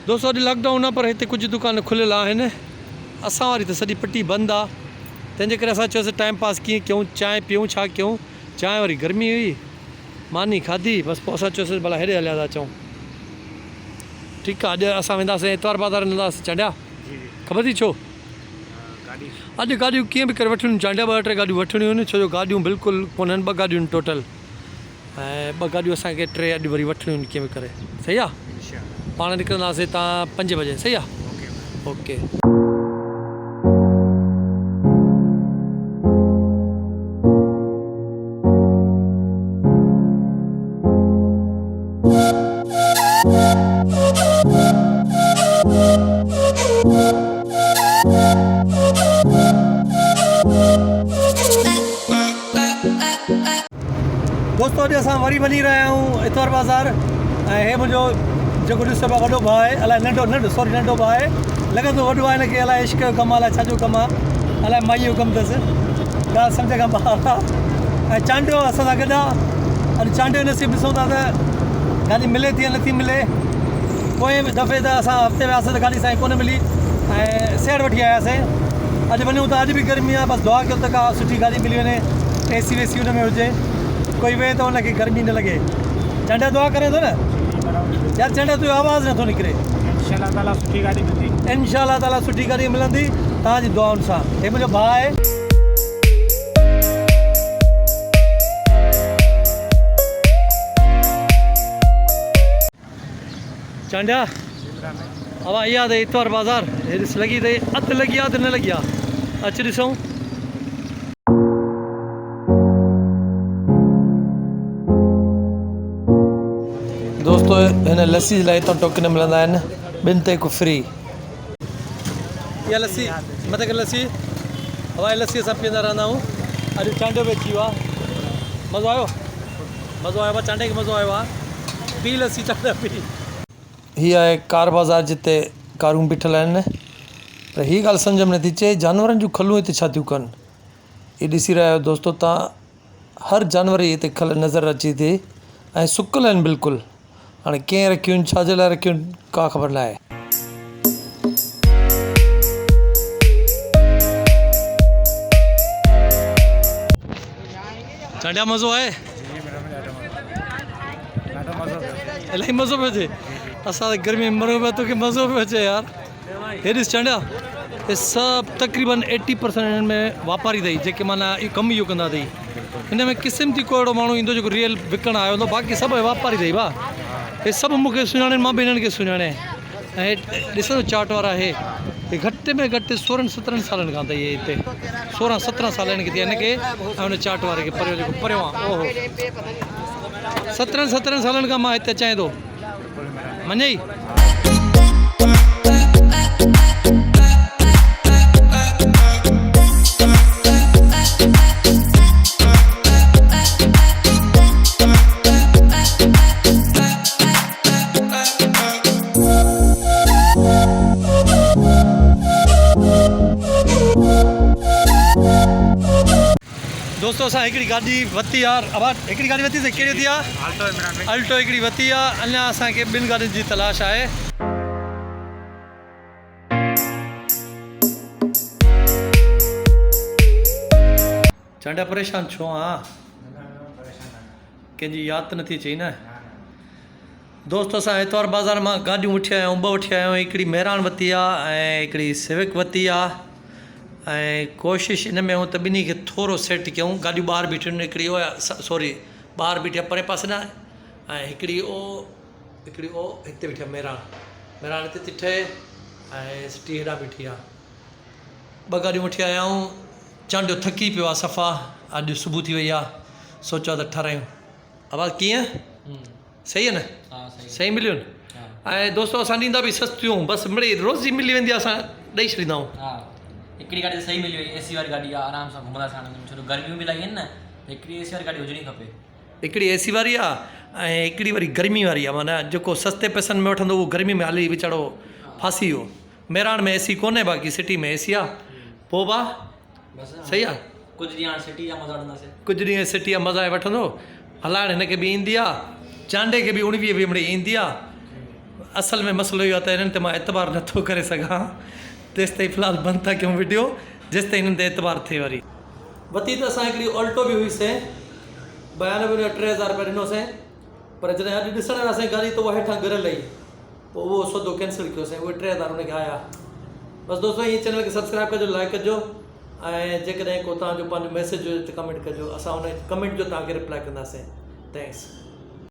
दोस्तों अॼु लॉकडाउन आहे पर हिते कुझु दुकान खुलियल आहिनि। असां वारी त सॼी पट्टी बंदि आहे, तंहिंजे करे असां चयोसीं टाइम पास कीअं कयूं, चांहि पियूं, छा कयूं। चांहि वरी गर्मी हुई, मानी खाधी, बसि पोइ असां चयोसीं भला हेॾे हलिया था अचूं। ठीकु आहे, अॼु असां वेंदासीं इतवार बाज़ार वेंदासीं चांडिया। ख़बर थी छो अॼु गाॾियूं कीअं बि करे वठणियूं, चांडिया 2-3 गाॾियूं वठणियूं आहिनि, छो जो गाॾियूं बिल्कुलु कोन्हनि, 2 गाॾियूं आहिनि टोटल, ऐं 2 गाॾियूं असांखे 3 अॼु वरी वठणियूं आहिनि कीअं बि करे। सही आहे, पाण निकिरंदासीं तव्हां 5 बजे। सही आहे, ओके। दोस्तों अॼु असां वरी वञी रहिया आहियूं इतवार बाज़ार, ऐं हे मुंहिंजो जेको ॾिसो पिया वॾो भाउ आहे, अलाए नंढो भाउ आहे, लॻंदो वॾो आहे हिनखे, अलाए इश्क जो कमु आहे, अलाए छा जो कमु आहे, अलाए माईअ जो कमु अथसि, ॻाल्हि सम्झ खां ॿाहिरि आहे। ऐं चांडियो असां सां गॾु आहे। अॼु चांडियो नसीब ॾिसूं था त गाॾी मिले थी या नथी मिले। पोइ दफ़े त असां हफ़्ते वियासीं त गाॾी असांखे कोन मिली, ऐं सेठ वठी आयासीं। अॼु वञूं था, अॼु बि गर्मी आहे, बसि दुआ कयो त का सुठी गाॾी मिली वञे, AC वेसी हुन में हुजे, कोई वेहे त हुनखे गर्मी न लॻे। चांडिया दुआ करे थो न यार, चांडिया तुंहिंजो आवाज़ु नथो निकिरे। इंशाअल्लाह ताला सुठी गाॾी मिलंदी, इंशाअल्लाह ताला सुठी गाॾी मिलंदी तव्हांजी दुआउनि सां। हे मुंहिंजो भाउ आहे। चांडिया हवा इहा अथई इतवार बाज़ार, हे ॾिस लॻी अथई, अधु लॻी आहे अधु न लॻी आहे, अचु ॾिसूं। दोस्तों हिन लस्सी लाइ हितां टोकन मिलंदा आहिनि, 2 ते 1 फ्री। इहा लस्सी मतिलबु लस्सी हवाई लस्सी असां पीअंदा रहंदा आहियूं। अॼु चांडियो बि अची वियो आहे, मज़ो आयो आहे, चांडे खे मज़ो आयो आहे, पी लस्सी चांडिया पी। हीअ आहे कार बाज़ार, जिते कारूं बीठल आहिनि, पर हीअ ॻाल्हि सम्झ में नथी अचे जानवरनि जूं खलूं हिते छा थियूं कनि। हीअ ॾिसी रहिया आहियो दोस्तो तव्हां, हर जानवर जी हिते खल नज़र अचे थी, ऐं सुकल आहिनि बिल्कुलु। हाणे कंहिं रखियूं आहिनि, छाजे लाइ रखियूं आहिनि, का ख़बर न आहे। चांडिया मज़ो आहे, इलाही मज़ो पियो अचे। असां त गर्मी में मरो पिया, तोखे मज़ो पियो अचे यार। हे ॾिस चांडिया, हे सभु तक़रीबन 80% हिननि में वापारी अथई, जेके माना कमु इहो कंदा अथई। हिन में क़िस्म थी को अहिड़ो माण्हू ईंदो जेको रियल विकणु आयो हूंदो, बाक़ी सभु वापारी अथई। वाह, हे सभु मूंखे सुञाणे, मां बि हिननि खे सुञाणे। ऐं ॾिसो चाट वारा, हे घटि में घटि 16-17 सालनि खां अथई हिते, 16-17 साल हिनखे थी हिनखे, ऐं हुन चाट वारे खे परियों जेको परियों आहे, ओहो 17 सालनि खां मां हिते अचां थो, मञई। दोस्तों असां हिकिड़ी गाॾी वरिती यार, आवाज़ हिकिड़ी गाॾी वरितीसीं, कहिड़ी वरिती आहे? अल्टो हिकिड़ी वरिती आहे। अञा असांखे 2 गाॾियुनि जी तलाश आहे। चांडिया परेशान छो आहे? कंहिंजी यादि त नथी अचे न। दोस्त असां इतवार बाज़ार मां गाॾियूं वठी आया आहियूं, 2 वठी आया आहियूं, हिकिड़ी मेहरान वरिती आहे ऐं हिकिड़ी सिविक वरिती आहे। ऐं कोशिशि हिन में हूं त ॿिन्ही खे थोरो सेट कयूं। गाॾियूं ॿाहिरि बीठियूं, हिकिड़ी ओ सॉरी ॿाहिरि बीठी आहे परे पासे न, ऐं हिकिड़ी ओ हिते बीठी आहे मेहरान हिते थी ठहे, ऐं सिटी हेॾां बीठी आहे। 2 गाॾियूं वठी आया आहियूं। चांडियो थकी पियो आहे सफ़ा, अॼु सुबुह थी वई आहे, सोचियो त ठारायूं। आवाज़ कीअं सही आहे न? सही मिलियूं। ऐं दोस्तो असां ॾींदा बि सस्तियूं, बसि मिड़ई रोज़ जी मिली वेंदी आहे, असां ॾेई छॾींदा आहियूं। हिकिड़ी गाॾी सही मिली वई, AC वारी गाॾी आहे, आराम सां घुमंदासीं आनंद में, छो जो गर्मियूं बि लॻी आहिनि न, हिकिड़ी AC वारी गाॾी हुजणी खपे। हिकिड़ी AC वारी आहे ऐं हिकिड़ी वरी गर्मी वारी आहे, माना जेको सस्ते पैसनि में वठंदो उहो गर्मी में हली वीचारो फासी वियो। मेहरान में AC कोन्हे, बाक़ी सिटी में AC आहे। पोइ भाउ सही आहे, कुझु ॾींहं हाणे सिटी जा मज़ा वठंदासीं, कुझु ॾींहं सिटी जा मज़ा वठंदो। हलाइण हिनखे बि ईंदी आहे, चांडे खे बि 19-20 मिड़ई ईंदी आहे। असल में मसइलो इहो आहे त हिननि ते मां एतबार नथो करे सघां तेसि ताईं फ़िलहालु बंदि था कयूं वीडियो जेसि ताईं हिननि ते एतबार थिए वरी वती त असां हिकिड़ी ऑल्टो बि हुईसीं 92 में 3000 रुपया ॾिनोसीं पर जॾहिं अॼु ॾिसण वियासीं गाॾी त उहा हेठां गिरल हुई पोइ उहो सौदो कैंसिल कयोसीं उहे 3000 हुनखे आया बसि दोस्तो हीअ चैनल खे सब्सक्राइब कजो लाइक कजो ऐं जेकॾहिं को तव्हांजो पंहिंजो मैसेज हुजे त कमेंट कजो असां हुन कमेंट जो तव्हांखे रिप्लाई कंदासीं थैंक्स